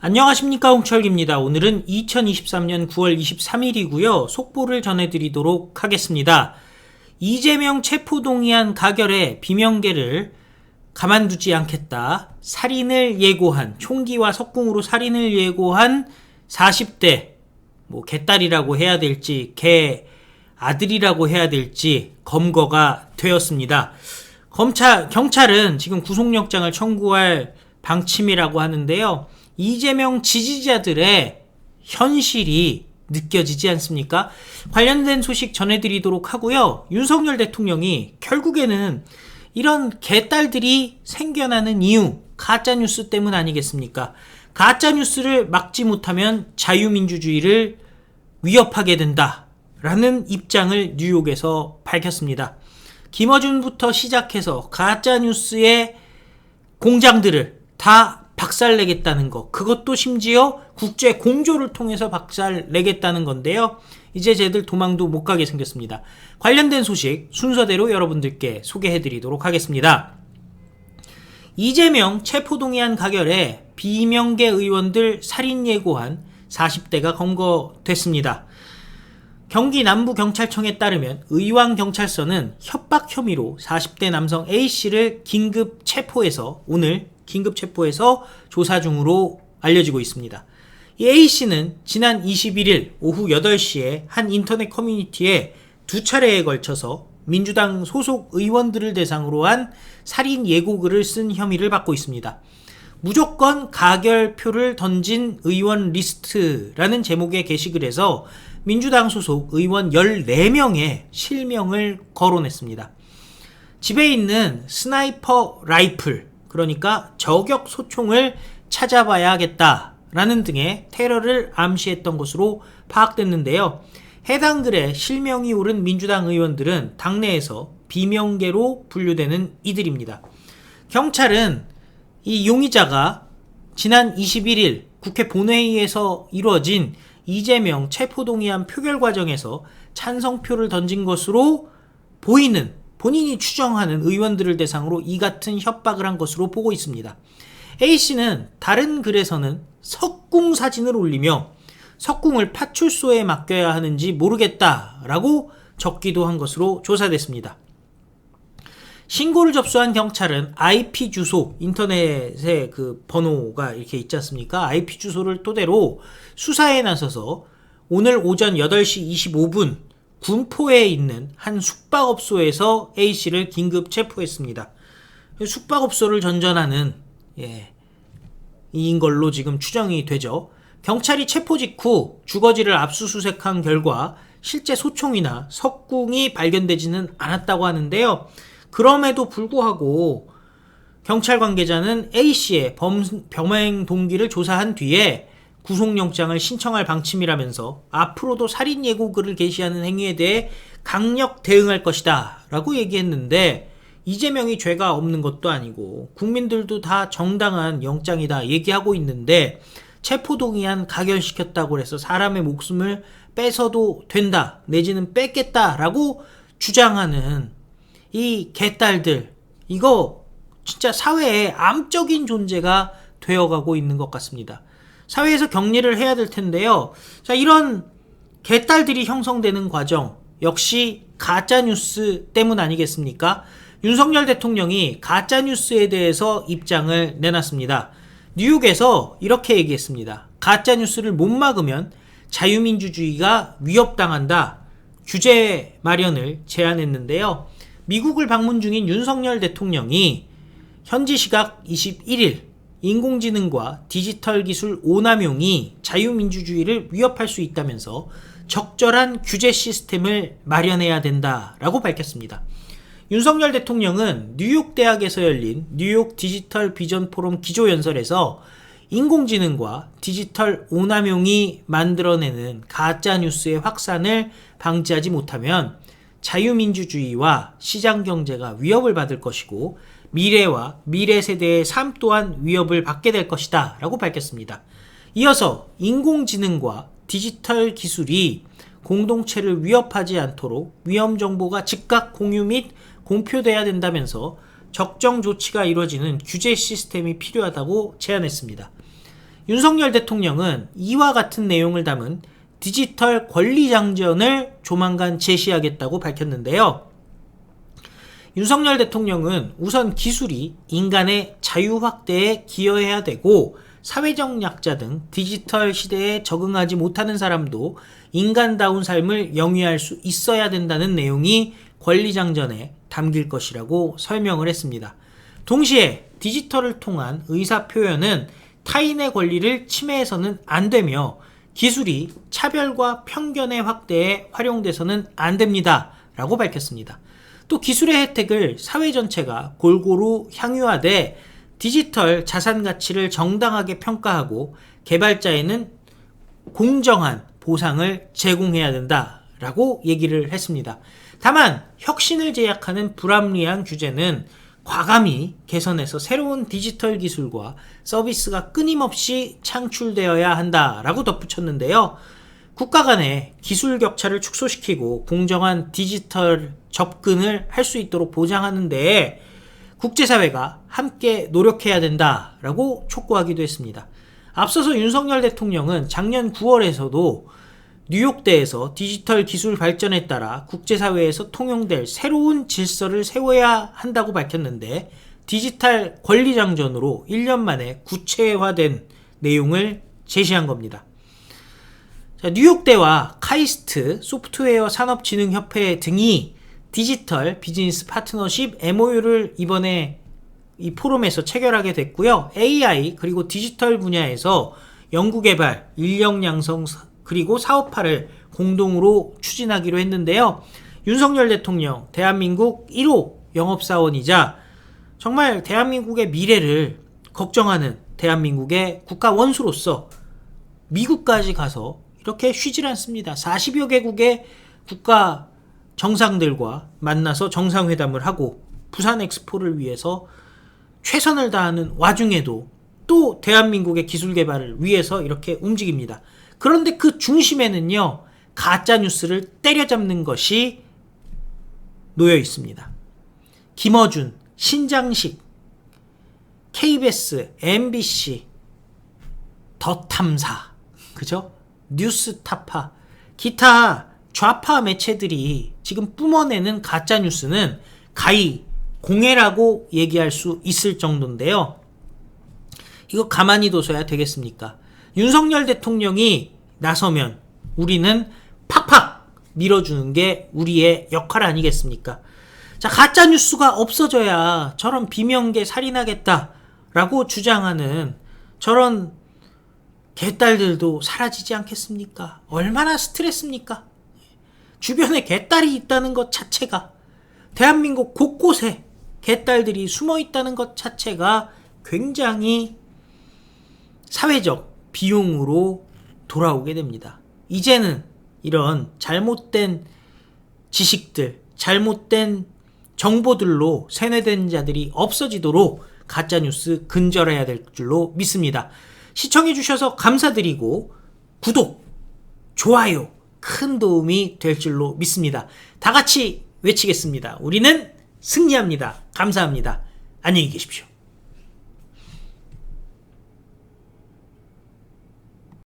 안녕하십니까, 홍철기입니다. 오늘은 2023년 9월 23일이고요. 속보를 전해드리도록 하겠습니다. 이재명 체포동의안 가결에 비명계를 가만두지 않겠다. 살인을 예고한, 총기와 석궁으로 살인을 예고한 40대, 개딸이라고 해야 될지 개 아들이라고 해야 될지 검거가 되었습니다. 경찰은 지금 구속영장을 청구할 방침이라고 하는데요. 이재명 지지자들의 현실이 느껴지지 않습니까? 관련된 소식 전해드리도록 하고요. 윤석열 대통령이 결국에는 이런 개딸들이 생겨나는 이유, 가짜뉴스 때문 아니겠습니까? 가짜뉴스를 막지 못하면 자유민주주의를 위협하게 된다라는 입장을 뉴욕에서 밝혔습니다. 김어준부터 시작해서 가짜뉴스의 공장들을 다 박살내겠다는 거, 그것도 심지어 국제 공조를 통해서 박살내겠다는 건데요. 이제 쟤들 도망도 못 가게 생겼습니다. 관련된 소식 순서대로 여러분들께 소개해드리도록 하겠습니다. 이재명 체포동의안 가결에 비명계 의원들 살인 예고한 40대가 검거됐습니다. 경기 남부경찰청에 따르면 의왕경찰서는 협박 혐의로 40대 남성 A씨를 오늘 긴급 체포해서 조사 중으로 알려지고 있습니다. 이 A씨는 지난 21일 오후 8시에 한 인터넷 커뮤니티에 두 차례에 걸쳐서 민주당 소속 의원들을 대상으로 한 살인 예고글을 쓴 혐의를 받고 있습니다. 무조건 가결표를 던진 의원 리스트라는 제목의 게시글에서 민주당 소속 의원 14명의 실명을 거론했습니다. 집에 있는 스나이퍼 라이플, 그러니까 저격 소총을 찾아봐야겠다라는 등의 테러를 암시했던 것으로 파악됐는데요. 해당 글에 실명이 오른 민주당 의원들은 당내에서 비명계로 분류되는 이들입니다. 경찰은 이 용의자가 지난 21일 국회 본회의에서 이루어진 이재명 체포동의안 표결 과정에서 찬성표를 던진 것으로 보이는, 본인이 추정하는 의원들을 대상으로 이 같은 협박을 한 것으로 보고 있습니다. A씨는 다른 글에서는 석궁 사진을 올리며 석궁을 파출소에 맡겨야 하는지 모르겠다라고 적기도 한 것으로 조사됐습니다. 신고를 접수한 경찰은 IP 주소, 인터넷에 그 번호가 이렇게 있지 않습니까? IP 주소를 토대로 수사에 나서서 오늘 오전 8시 25분 군포에 있는 한 숙박업소에서 A씨를 긴급 체포했습니다. 숙박업소를 전전하는 이인 걸로 지금 추정이 되죠. 경찰이 체포 직후 주거지를 압수수색한 결과 실제 소총이나 석궁이 발견되지는 않았다고 하는데요. 그럼에도 불구하고 경찰 관계자는 A씨의 범행 동기를 조사한 뒤에 구속영장을 신청할 방침이라면서 앞으로도 살인 예고글을 게시하는 행위에 대해 강력 대응할 것이다 라고 얘기했는데, 이재명이 죄가 없는 것도 아니고 국민들도 다 정당한 영장이다 얘기하고 있는데 체포동의안 가결시켰다고 해서 사람의 목숨을 뺏어도 된다 내지는 뺏겠다라고 주장하는 이 개딸들, 이거 진짜 사회의 암적인 존재가 되어가고 있는 것 같습니다. 사회에서 격리를 해야 될 텐데요. 자, 이런 개딸들이 형성되는 과정 역시 가짜뉴스 때문 아니겠습니까? 윤석열 대통령이 가짜뉴스에 대해서 입장을 내놨습니다. 뉴욕에서 이렇게 얘기했습니다. 가짜뉴스를 못 막으면 자유민주주의가 위협당한다. 규제 마련을 제안했는데요. 미국을 방문 중인 윤석열 대통령이 현지 시각 21일 인공지능과 디지털 기술 오남용이 자유민주주의를 위협할 수 있다면서 적절한 규제 시스템을 마련해야 된다라고 밝혔습니다. 윤석열 대통령은 뉴욕대학에서 열린 뉴욕 디지털 비전 포럼 기조연설에서 인공지능과 디지털 오남용이 만들어내는 가짜뉴스의 확산을 방지하지 못하면 자유민주주의와 시장경제가 위협을 받을 것이고 미래와 미래 세대의 삶 또한 위협을 받게 될 것이다 라고 밝혔습니다. 이어서 인공지능과 디지털 기술이 공동체를 위협하지 않도록 위험 정보가 즉각 공유 및 공표돼야 된다면서 적정 조치가 이루어지는 규제 시스템이 필요하다고 제안했습니다. 윤석열 대통령은 이와 같은 내용을 담은 디지털 권리장전을 조만간 제시하겠다고 밝혔는데요. 윤석열 대통령은 우선 기술이 인간의 자유 확대에 기여해야 되고 사회적 약자 등 디지털 시대에 적응하지 못하는 사람도 인간다운 삶을 영위할 수 있어야 된다는 내용이 권리장전에 담길 것이라고 설명을 했습니다. 동시에 디지털을 통한 의사표현은 타인의 권리를 침해해서는 안 되며 기술이 차별과 편견의 확대에 활용돼서는 안 됩니다. 라고 밝혔습니다. 또 기술의 혜택을 사회 전체가 골고루 향유하되 디지털 자산 가치를 정당하게 평가하고 개발자에는 공정한 보상을 제공해야 된다라고 얘기를 했습니다. 다만 혁신을 제약하는 불합리한 규제는 과감히 개선해서 새로운 디지털 기술과 서비스가 끊임없이 창출되어야 한다라고 덧붙였는데요. 국가 간의 기술 격차를 축소시키고 공정한 디지털 접근을 할 수 있도록 보장하는 데에 국제사회가 함께 노력해야 된다라고 촉구하기도 했습니다. 앞서서 윤석열 대통령은 작년 9월에서도 뉴욕대에서 디지털 기술 발전에 따라 국제사회에서 통용될 새로운 질서를 세워야 한다고 밝혔는데 디지털 권리장전으로 1년 만에 구체화된 내용을 제시한 겁니다. 자, 뉴욕대와 카이스트 소프트웨어 산업진흥협회 등이 디지털 비즈니스 파트너십 MOU를 이번에 이 포럼에서 체결하게 됐고요. AI 그리고 디지털 분야에서 연구개발, 인력 양성 그리고 사업화를 공동으로 추진하기로 했는데요. 윤석열 대통령 대한민국 1호 영업사원이자 정말 대한민국의 미래를 걱정하는 대한민국의 국가 원수로서 미국까지 가서 이렇게 쉬질 않습니다. 40여 개국의 국가 정상들과 만나서 정상회담을 하고 부산 엑스포를 위해서 최선을 다하는 와중에도 또 대한민국의 기술 개발을 위해서 이렇게 움직입니다. 그런데 그 중심에는요, 가짜뉴스를 때려잡는 것이 놓여 있습니다. 김어준, 신장식, KBS, MBC, 더 탐사, 그죠? 뉴스타파, 기타 좌파 매체들이 지금 뿜어내는 가짜뉴스는 가히 공해라고 얘기할 수 있을 정도인데요. 이거 가만히 둬서야 되겠습니까? 윤석열 대통령이 나서면 우리는 팍팍 밀어주는 게 우리의 역할 아니겠습니까? 자, 가짜뉴스가 없어져야 저런 비명계 살인하겠다라고 주장하는 저런 개딸들도 사라지지 않겠습니까? 얼마나 스트레스입니까? 주변에 개딸이 있다는 것 자체가, 대한민국 곳곳에 개딸들이 숨어 있다는 것 자체가 굉장히 사회적 비용으로 돌아오게 됩니다. 이제는 이런 잘못된 지식들, 잘못된 정보들로 세뇌된 자들이 없어지도록 가짜뉴스 근절해야 될 줄로 믿습니다. 시청해주셔서 감사드리고 구독, 좋아요 큰 도움이 될 줄로 믿습니다. 다 같이 외치겠습니다. 우리는 승리합니다. 감사합니다. 안녕히 계십시오.